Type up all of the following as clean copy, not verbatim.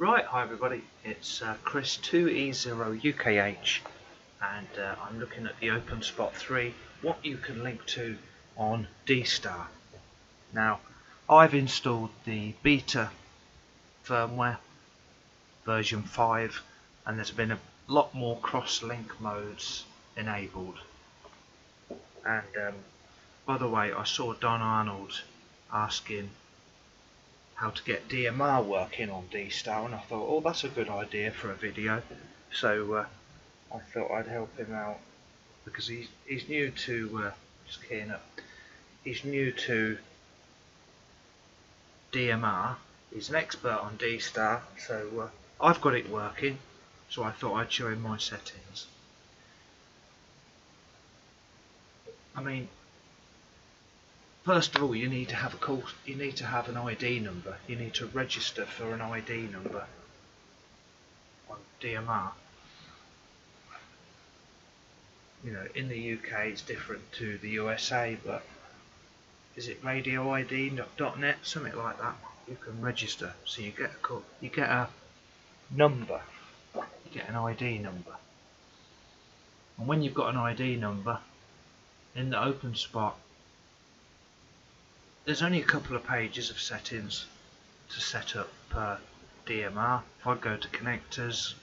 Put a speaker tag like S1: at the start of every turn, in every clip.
S1: Right, hi everybody, it's Chris 2E0UKH and I'm looking at the Openspot 3, what you can link to on Dstar. Now, I've installed the beta firmware, version 5, and there's been a lot more cross-link modes enabled. And by the way, I saw Don Arnold asking how to get DMR working on Dstar, and I thought, oh, that's a good idea for a video. So I thought I'd help him out because he's new to just keying up. He's new to DMR. He's an expert on Dstar, so I've got it working. So I thought I'd show him my settings. I mean, first of all, you need to have an ID number. You need to register for an ID number on DMR. You know, in the UK it's different to the USA, but is it radioid.net, something like that? You can register, so you get a number, you get an ID number, and when you've got an ID number in the Openspot, there's only a couple of pages of settings to set up per DMR. If I go to connectors,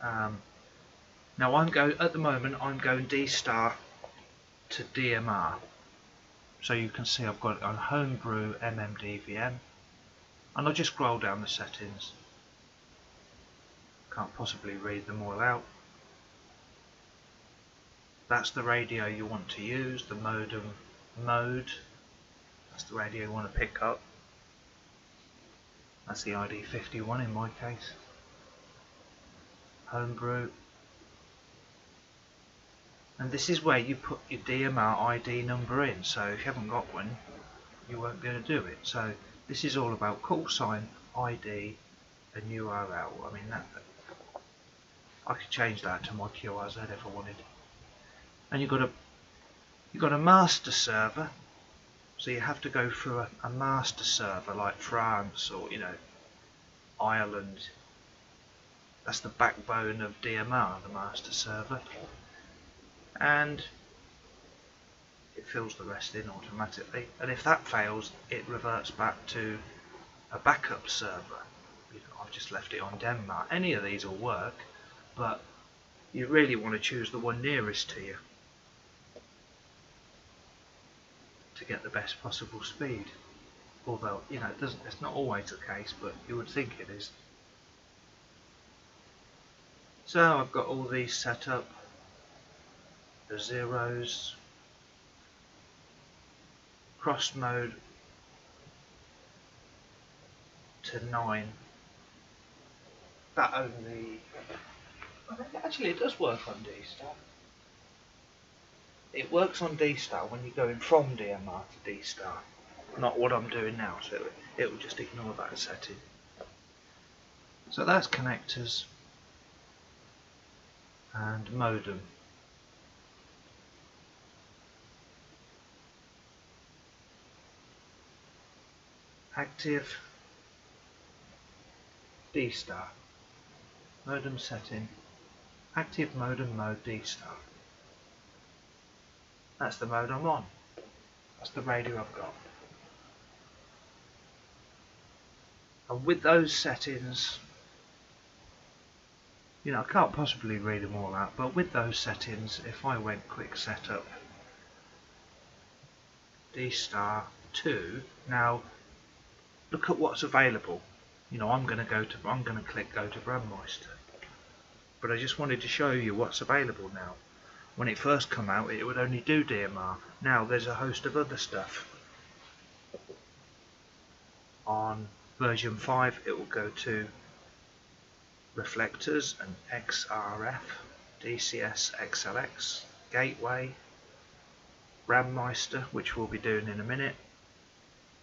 S1: now at the moment I'm going Dstar to DMR, so you can see I've got it on homebrew MMDVM, and I'll just scroll down the settings. Can't possibly read them all out. That's the radio you want to use, the modem mode. That's the radio you want to pick up. That's the ID 51 in my case. Homebrew. And this is where you put your DMR ID number in, so if you haven't got one, you won't be able to do it. So this is all about call sign, ID, and URL. I mean, I could change that to my QRZ if I wanted. And you've got a master server, so you have to go through a master server like France or Ireland. That's the backbone of DMR, the master server, and it fills the rest in automatically. And if that fails, it reverts back to a backup server. I've just left it on Denmark. Any of these will work, but you really want to choose the one nearest to you to get the best possible speed. Although, it's not always the case, but you would think it is. So I've got all these set up. The zeros, cross mode to 9. That only, actually it does work on Dstar. It works on Dstar when you're going from DMR to Dstar, not what I'm doing now, so it will just ignore that setting. So that's connectors and modem. Active Dstar. Modem setting. Active modem mode Dstar. That's the mode I'm on. That's the radio I've got. And with those settings, I can't possibly read them all out, but with those settings, if I went quick setup Dstar 2, now look at what's available. I'm going to click go to Brandmeister, but I just wanted to show you what's available now. When it first came out, it would only do DMR. Now there's a host of other stuff. On version 5, it will go to reflectors and XRF, DCS, XLX, gateway, Brandmeister, which we'll be doing in a minute,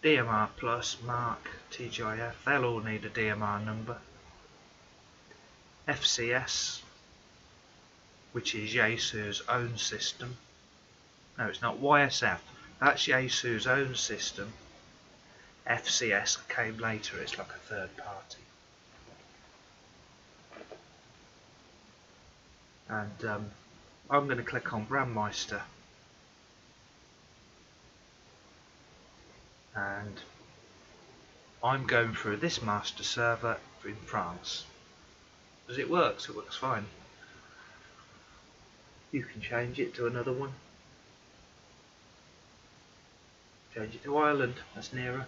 S1: DMR Plus, Mark, TGIF, they'll all need a DMR number, FCS, which is Yaesu's own system. No, it's not. YSF, That's Yaesu's own system. FCS came later, it's like a third party. And I'm going to click on Brandmeister. And I'm going through this master server in France. Does it work? It works fine. You can change it to another one. Change it to Ireland, that's nearer.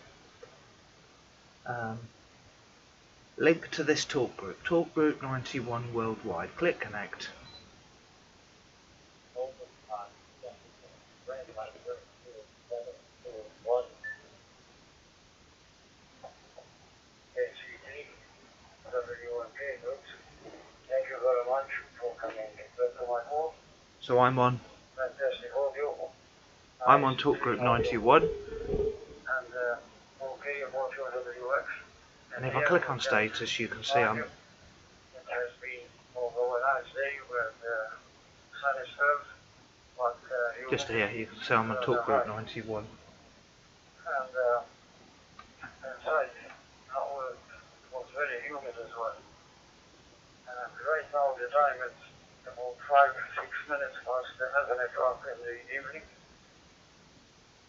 S1: Link to this talk group 91 worldwide. Click connect. So I'm on talk group 91. And if I click on status, you can see I'm just here. You can see I'm on talk group 91. Very humid as well. Right now the time is about 5 or 6 minutes past 11 o'clock in the evening.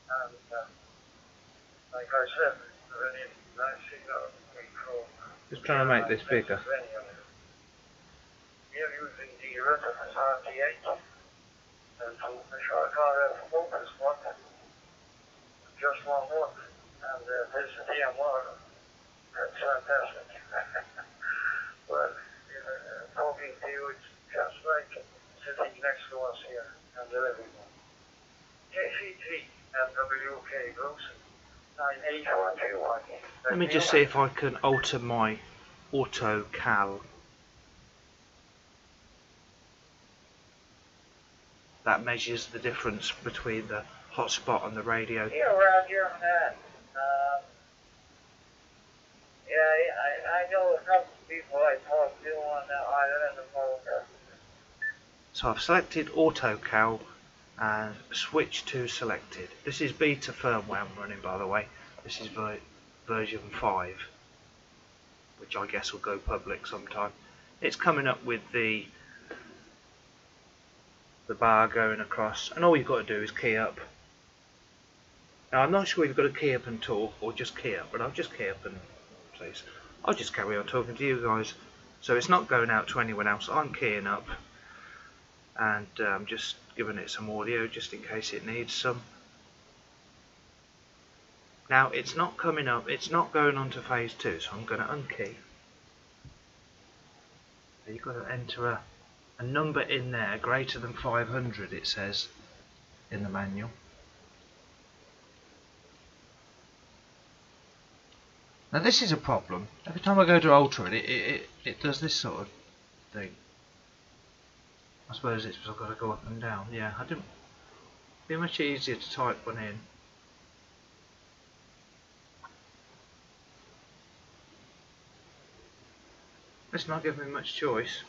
S1: And like I said, really nice signal. Just trying to make this bigger. We are using the reference RT8 and to measure RF Openspot. Just one more. And this DMR. That's fantastic. Well, talking to you, it's just like sitting next to us here in the living room. KC3 and WK Groups 98121. Let me just see if I can alter my auto cal. That measures the difference between the hotspot and the radio. Here around here, man. I know a couple of people I talk to on the island of Malta. So I've selected AutoCal and switch to selected. This is beta firmware I'm running, by the way. This is version 5, which I guess will go public sometime. It's coming up with the bar going across, and all you've got to do is key up. Now I'm not sure you've got to key up and talk or just key up, but I'll just key up and please. I'll just carry on talking to you guys. So it's not going out to anyone else. I'm keying up and just giving it some audio just in case it needs some. Now it's not coming up, it's not going on to phase 2, so I'm going to unkey. So you've got to enter a number in there greater than 500, it says in the manual. Now this is a problem. Every time I go to alter it, it does this sort of thing. I suppose it's because I've got to go up and down. Yeah, I didn't. It'd be much easier to type one in. It's not giving me much choice.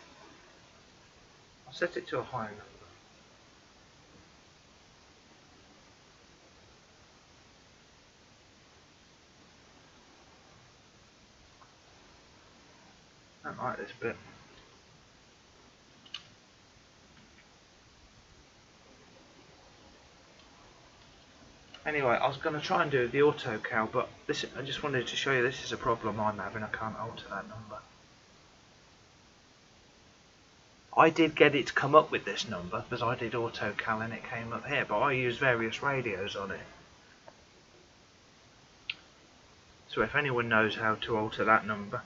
S1: I'll set it to a high number. I don't like this bit. Anyway, I was going to try and do the auto cal, but this, I just wanted to show you this is a problem I'm having. I can't alter that number. I did get it to come up with this number because I did auto cal and it came up here, but I used various radios on it. So if anyone knows how to alter that number,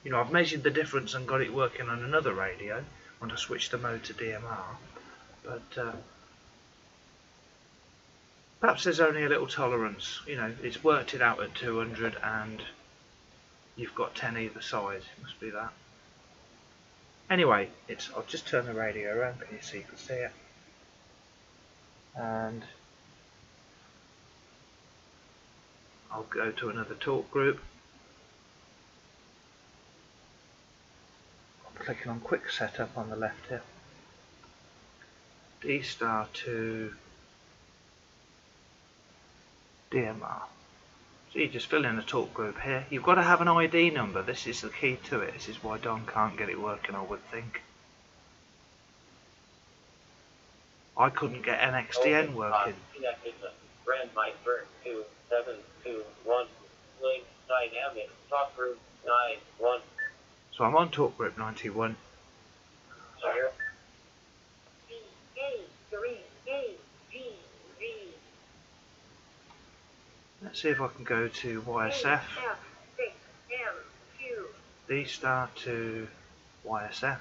S1: you know, I've measured the difference and got it working on another radio when I switched the mode to DMR, but perhaps there's only a little tolerance. You know, it's worked it out at 200 and you've got 10 either side. It must be that. Anyway, I'll just turn the radio around. Can you see? You can see it. And I'll go to another talk group. I'm clicking on quick setup on the left here. Dstar to DMR. So you just fill in a talk group here. You've got to have an ID number. This is the key to it. This is why Don can't get it working, I would think. I couldn't get NXDN working.
S2: Brand Meister 2721 link dynamic talk group 91.
S1: So I'm on talk group 91.
S2: Sorry.
S1: Let's see if I can go to YSF. Dstar to YSF.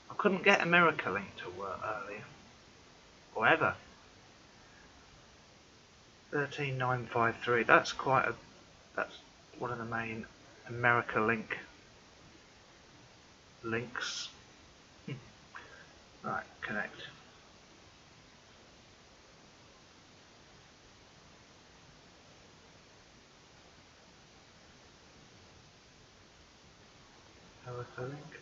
S1: I couldn't get America Link to work earlier. Or ever. 13953. That's one of the main America Link links. Right, connect. America Link.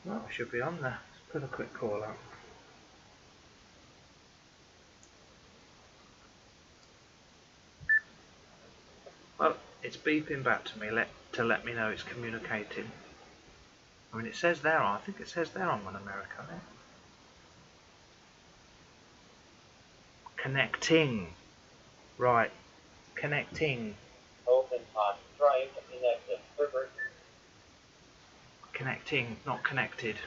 S1: Well, it should be on there. Let's put a quick call out. Well, it's beeping back to me to let me know it's communicating. I mean, it says there, I think it says there I'm on America Link. Connecting. Right. Connecting.
S2: Openspot trying to connect the server.
S1: Connecting, not connected.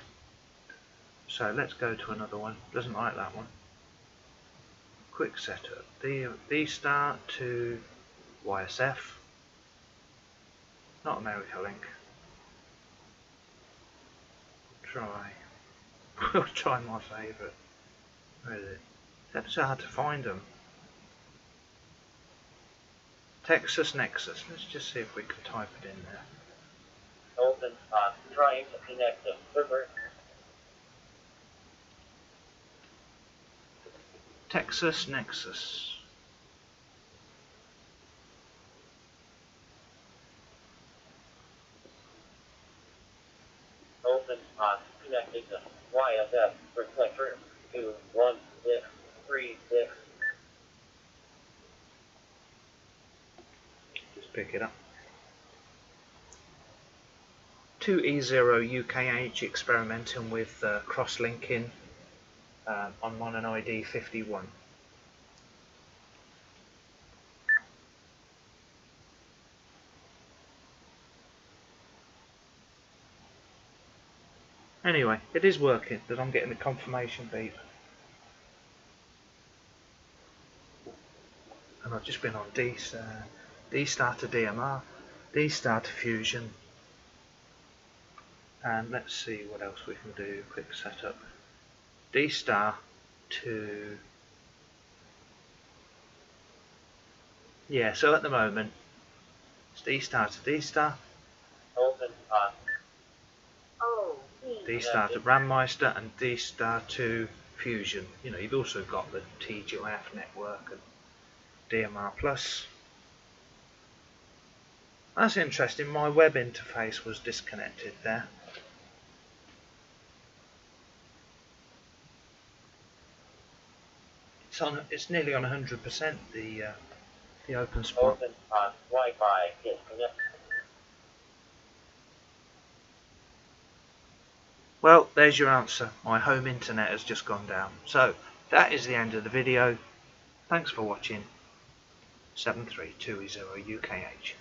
S1: So let's go to another one. Doesn't like that one. Quick setup. Dstar to YSF. Not America Link. We'll try my favourite. Where is it? It's ever so hard to find them. Texas Nexus. Let's just see if we can type it in there.
S2: Openspot trying to connect the server.
S1: Texas Nexus.
S2: Openspot connecting the YSF reflector 21636.
S1: Just pick it up. 2E0 UKH experimenting with cross-linking. I'm on an ID 51. Anyway, it is working, but I'm getting the confirmation beep. And I've just been on Dstar to DMR, Dstar to Fusion. And let's see what else we can do. Quick setup. Dstar to... Yeah, so at the moment, it's Dstar to Dstar.
S2: Openspot.
S1: Dstar to Brandmeister and Dstar to Fusion. You know, you've also got the TGIF network and DMR Plus. That's interesting. My web interface was disconnected there. It's nearly on 100%. The Openspot.
S2: Openspot Wi-Fi disconnected.
S1: Well, there's your answer. My home internet has just gone down. So, that is the end of the video. Thanks for watching. 73220 UKH.